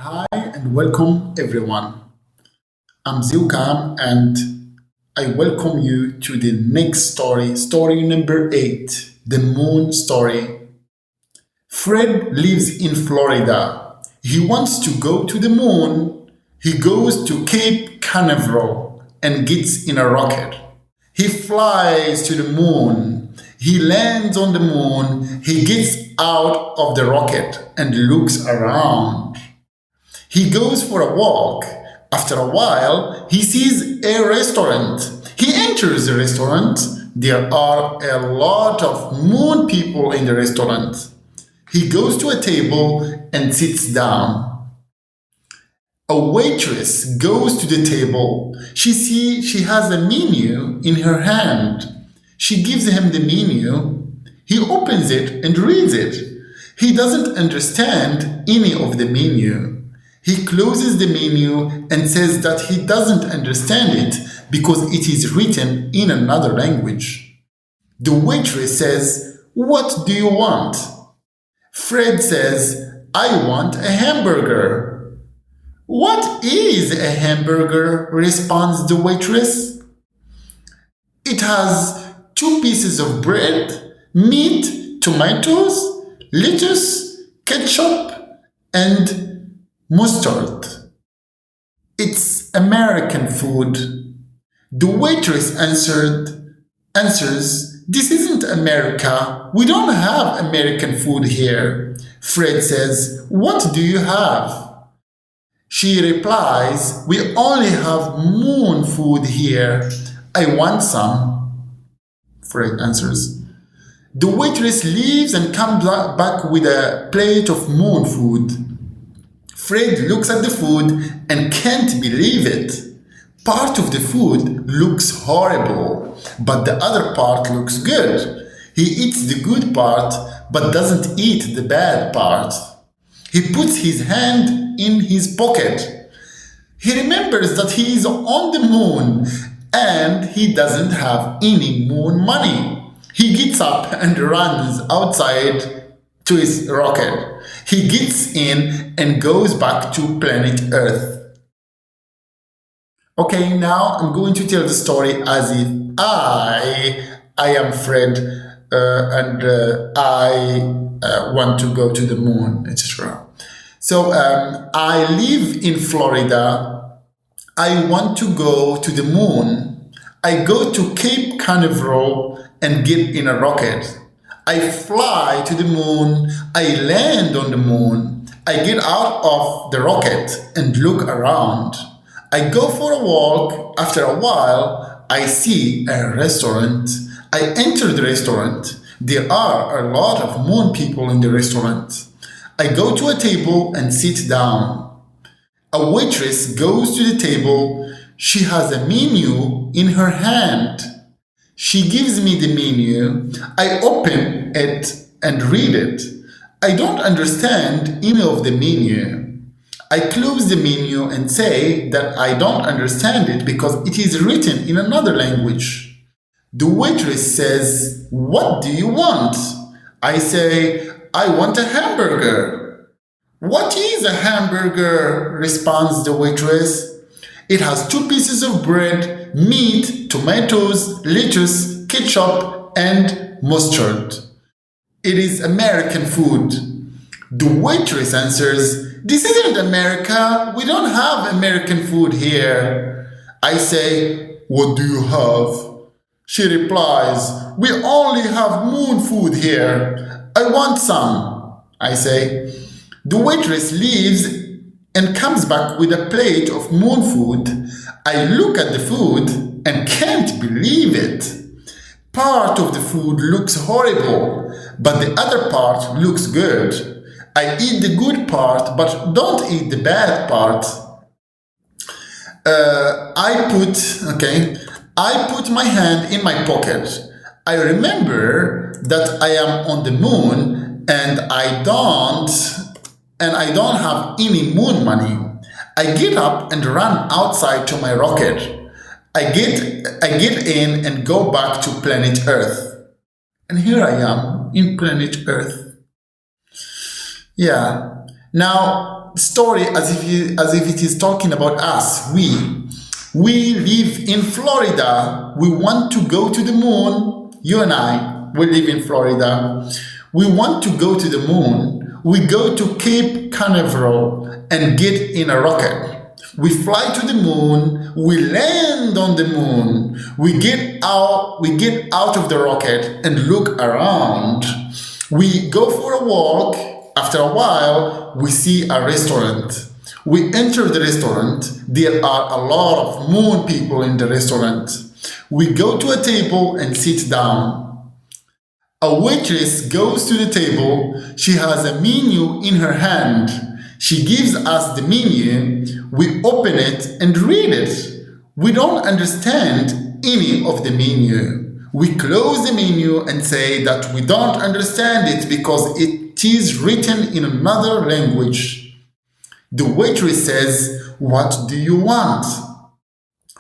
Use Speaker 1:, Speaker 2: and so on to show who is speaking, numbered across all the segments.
Speaker 1: Hi and welcome everyone. I'm Mziouka and I welcome you to the next story number 8, the moon story. Fred lives in Florida. He wants to go to the moon. He goes to Cape Canaveral and gets in a rocket. He flies to the moon. He lands on the moon. He gets out of the rocket and looks around. He goes for a walk. After a while, he sees a restaurant. He enters the restaurant. There are a lot of moon people in the restaurant. He goes to a table and sits down. A waitress goes to the table. She has a menu in her hand. She gives him the menu. He opens it and reads it. He doesn't understand any of the menu. He closes the menu and says that he doesn't understand it because it is written in another language. The waitress says, "What do you want?" Fred says, "I want a hamburger." "What is a hamburger?" responds the waitress. "It has 2 pieces of bread, meat, tomatoes, lettuce, ketchup, and mustard. It's American food." The waitress answers, "This isn't America. We don't have American food here." Fred says, "What do you have?" She replies, "We only have moon food here. I want some." Fred answers. The waitress leaves and comes back with a plate of moon food. Fred looks at the food and can't believe it. Part of the food looks horrible, but the other part looks good. He eats the good part, but doesn't eat the bad part. He puts his hand in his pocket. He remembers that he is on the moon and he doesn't have any moon money. He gets up and runs outside to his rocket. He gets in and goes back to planet Earth. Okay, now I'm going to tell the story as if I am Fred and I want to go to the moon, etc. So I live in Florida. I want to go to the moon. I go to Cape Canaveral and get in a rocket. I fly to the moon. I land on the moon. I get out of the rocket and look around. I go for a walk. After a while, I see a restaurant. I enter the restaurant. There are a lot of moon people in the restaurant. I go to a table and sit down. A waitress goes to the table. She has a menu in her hand. She gives me the menu. I open it and read it. I don't understand any of the menu. I close the menu and say that I don't understand it because it is written in another language. The waitress says, "What do you want?" I say, "I want a hamburger." "What is a hamburger?" responds the waitress. "It has 2 pieces of bread, meat, tomatoes, lettuce, ketchup, and mustard. It is American food." The waitress answers, "This isn't America. We don't have American food here." I say, "What do you have?" She replies, "We only have moon food here. I want some." I say. The waitress leaves and comes back with a plate of moon food. I look at the food and can't believe it. Part of the food looks horrible, but the other part looks good. I eat the good part, but don't eat the bad part. I put my hand in my pocket. I remember that I am on the moon and I don't have any moon money. I get up and run outside to my rocket. I get in and go back to planet Earth. And here I am in planet Earth. Yeah. Now, story as if it is talking about us. We live in Florida. We want to go to the moon. You and I, we live in Florida. We want to go to the moon. We go to Cape Canaveral and get in a rocket. We fly to the moon. We land on the moon. We get out of the rocket and look around. We go for a walk. After a while, we see a restaurant. We enter the restaurant. There are a lot of moon people in the restaurant. We go to a table and sit down. A waitress goes to the table. She has a menu in her hand. She gives us the menu. We open it and read it. We don't understand any of the menu. We close the menu and say that we don't understand it because it is written in another language. The waitress says, "What do you want?"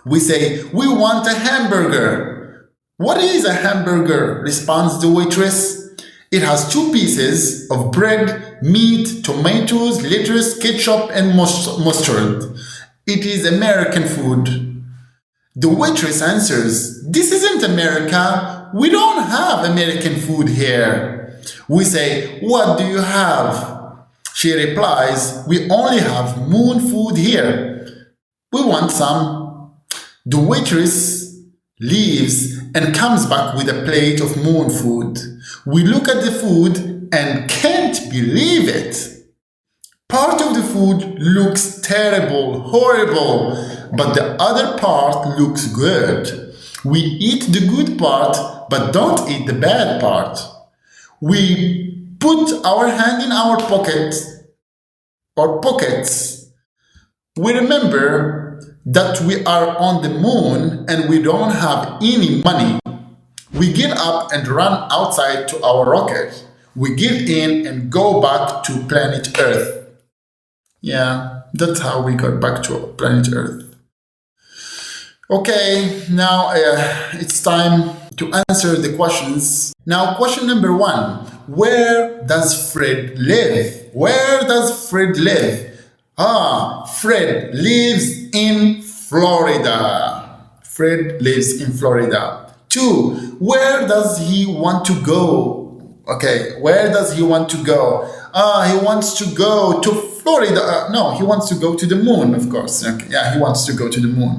Speaker 1: We say, "We want a hamburger." "What is a hamburger?" responds the waitress. "It has 2 pieces of bread, meat, tomatoes, lettuce, ketchup, and mustard. It is American food." The waitress answers, "This isn't America. We don't have American food here." We say, "What do you have?" She replies, "We only have moon food here. We want some." The waitress leaves and comes back with a plate of moon food. We look at the food and can't believe it. Part of the food looks terrible, horrible, but the other part looks good. We eat the good part, but don't eat the bad part. We put our hand in our pockets. We remember that we are on the moon and we don't have any money. We get up and run outside to our rocket. We get in and go back to planet Earth. Yeah, that's how we got back to planet Earth. Okay, now it's time to answer the questions. Now, question number 1. Where does Fred live? Where does Fred live? Fred lives in Florida. Fred lives in Florida. 2. Where does he want to go? Okay, where does he want to go? He wants to go to Florida. No, he wants to go to the moon, of course. Okay, yeah, he wants to go to the moon.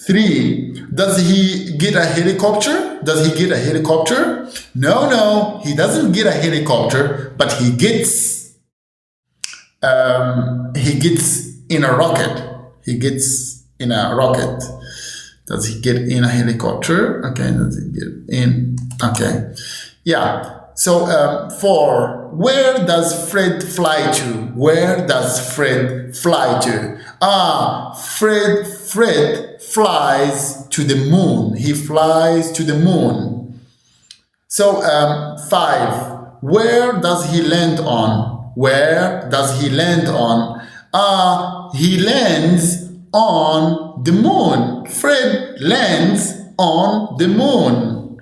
Speaker 1: 3. Does he get a helicopter? Does he get a helicopter? No, he doesn't get a helicopter, but he gets in a rocket. He gets in a rocket. Does he get in a helicopter? Okay, does he get in? Okay, yeah. So 4. Where does Fred fly to? Where does Fred fly to? Fred flies to the moon. He flies to the moon. So 5. Where does he land on? Where does he land on? He lands on the moon. Fred lands on the moon.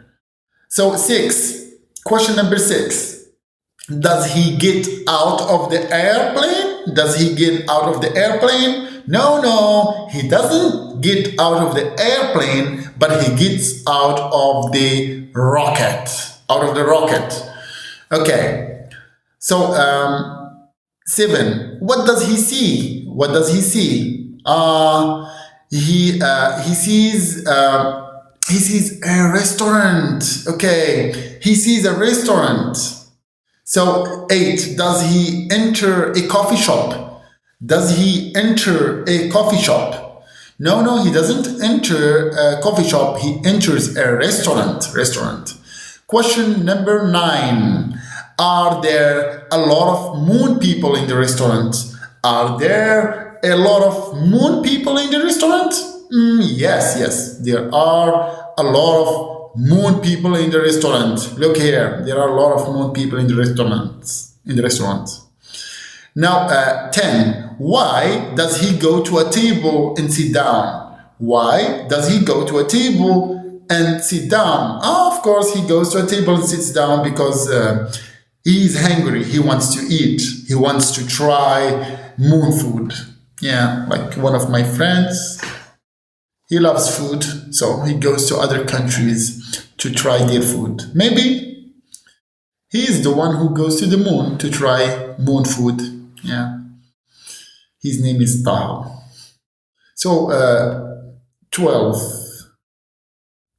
Speaker 1: So 6. Question number 6. Does he get out of the airplane? Does he get out of the airplane? No, he doesn't get out of the airplane, but he gets out of the rocket. Out of the rocket. Okay. So 7. What does he see? What does he see? He sees a restaurant. Okay, he sees a restaurant. So 8. Does he enter a coffee shop? Does he enter a coffee shop? No, he doesn't enter a coffee shop. He enters a restaurant. Question number 9. Are there a lot of moon people in the restaurant? Are there a lot of moon people in the restaurant? Yes. There are a lot of moon people in the restaurant. Look here. There are a lot of moon people in the restaurant. Now, 10. Why does he go to a table and sit down? Why does he go to a table and sit down? Of course, he goes to a table and sits down because He is hungry. He wants to eat. He wants to try moon food. Yeah, like one of my friends, he loves food, so he goes to other countries to try their food. Maybe he is the one who goes to the moon to try moon food. Yeah. His name is Taha. So, 12.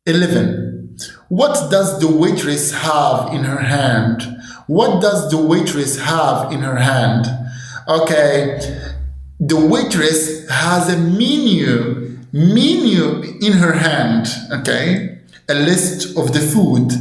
Speaker 1: 11. What does the waitress have in her hand? What does the waitress have in her hand? Okay, the waitress has a menu in her hand. Okay, a list of the food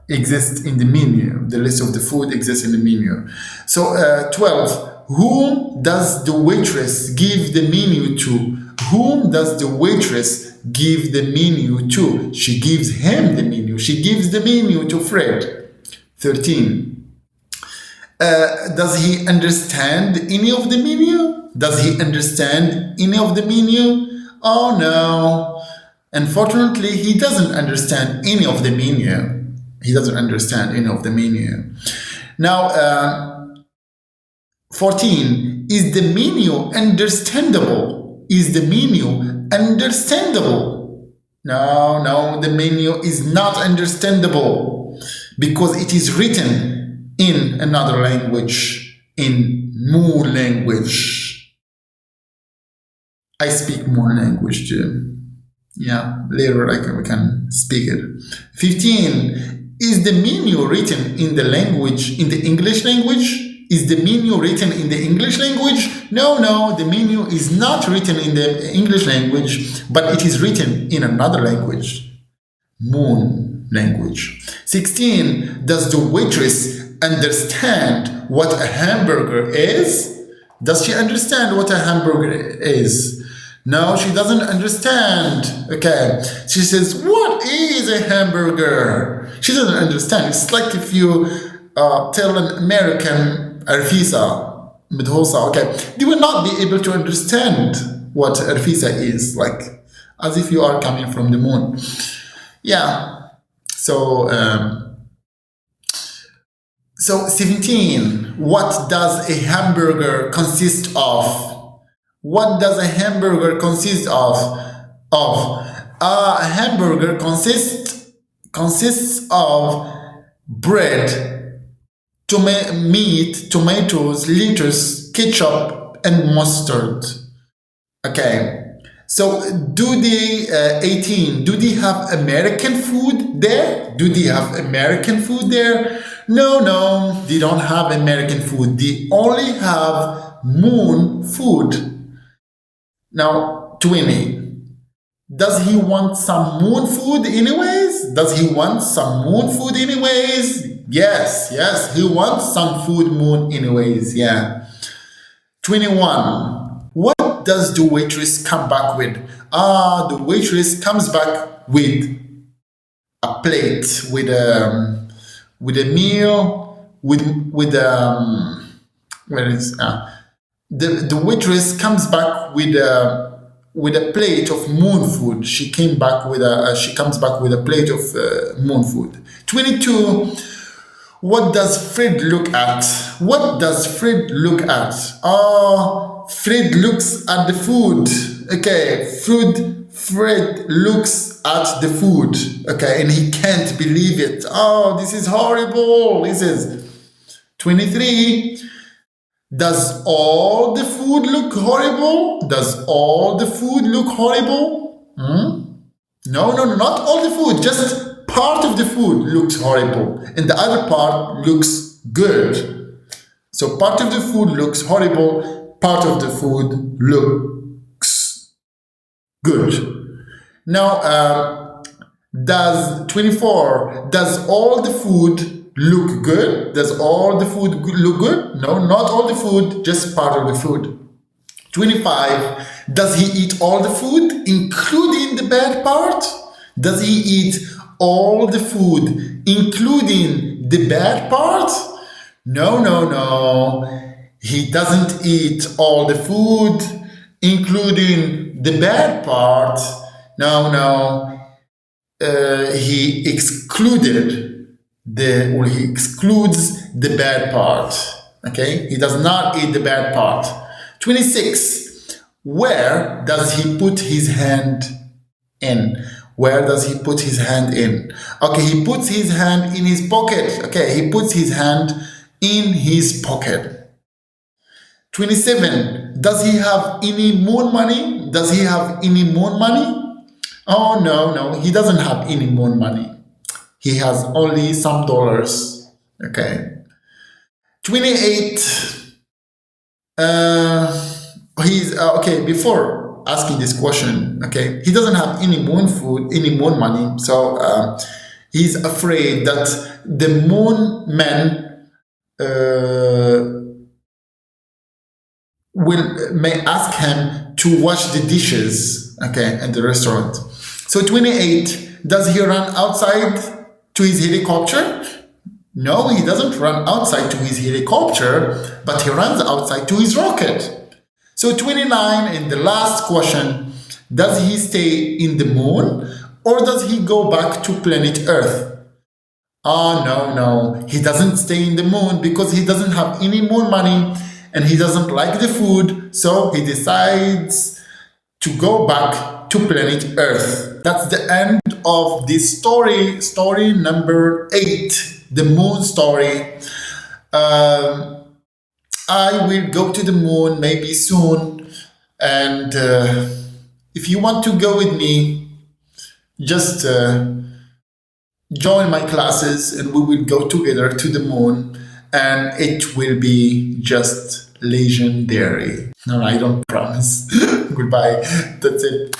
Speaker 1: exists in the menu. The list of the food exists in the menu. So 12. Whom does the waitress give the menu to? Whom does the waitress give the menu to? She gives him the menu. She gives the menu to Fred. 13. Does he understand any of the menu? Does he understand any of the menu? Oh no. Unfortunately, he doesn't understand any of the menu. He doesn't understand any of the menu. Now, 14. Is the menu understandable? Is the menu understandable? No, the menu is not understandable because it is written in another language, in Moon language. I speak Moon language too. Yeah, later we can speak it. 15. Is the menu written in the language, in the English language? Is the menu written in the English language? No, the menu is not written in the English language, but it is written in another language, Moon language. 16. Does the waitress understand what a hamburger is? Does she understand what a hamburger is? No, she doesn't understand. Okay, she says, what is a hamburger? She doesn't understand. It's like if you tell an American Arfisa, Midhosa, okay, they will not be able to understand what Arfisa is, like as if you are coming from the moon. Yeah. So 17. What does a hamburger consist of? What does a hamburger consist of? A hamburger consists of bread, meat, tomatoes, lettuce, ketchup, and mustard. Okay. So do they 18? Do they have American food there? Do they have American food there? No, they don't have American food. They only have moon food. Now 20. Does he want some moon food anyways? Does he want some moon food anyways? Yes, he wants some food moon anyways, yeah. 21. What does the waitress come back with? The waitress comes back with a plate, with a meal, the waitress comes back with a plate of moon food. She comes back with a plate of moon food. 22. What does Fred look at? What does Fred look at? Fred looks at the food. Okay, Fred looks at the food. Okay, and he can't believe it. This is horrible. This is 23. Does all the food look horrible? Does all the food look horrible? No, not all the food. Just part of the food looks horrible and the other part looks good. So part of the food looks horrible, part of the food looks good. Now, does 24, does all the food look good? Does all the food look good? No, not all the food, just part of the food. 25, does he eat all the food, including the bad part? Does he eat all the food, including the bad part? No. He doesn't eat all the food, including the bad part. No. he excludes the bad part. Okay, he does not eat the bad part. 26. Where does he put his hand in? Where does he put his hand in? Okay, he puts his hand in his pocket. Okay, he puts his hand in his pocket. 27. Does he have any more money? Does he have any more money? Oh, no, he doesn't have any more money. He has only some dollars. Okay. 28. Okay, before asking this question, okay, he doesn't have any more food, any more money. So he's afraid that the moon man may ask him to wash the dishes, okay, in the restaurant. So 28, does he run outside to his helicopter? No, he doesn't run outside to his helicopter, but he runs outside to his rocket. So 29, in the last question, does he stay in the moon or does he go back to planet Earth? Oh, no, he doesn't stay in the moon because he doesn't have any more money and he doesn't like the food, so he decides to go back to planet Earth. That's the end of this story number 8, the moon story. I will go to the moon maybe soon, and if you want to go with me, just join my classes and we will go together to the moon, and it will be just legendary. No, I don't promise. Goodbye. That's it.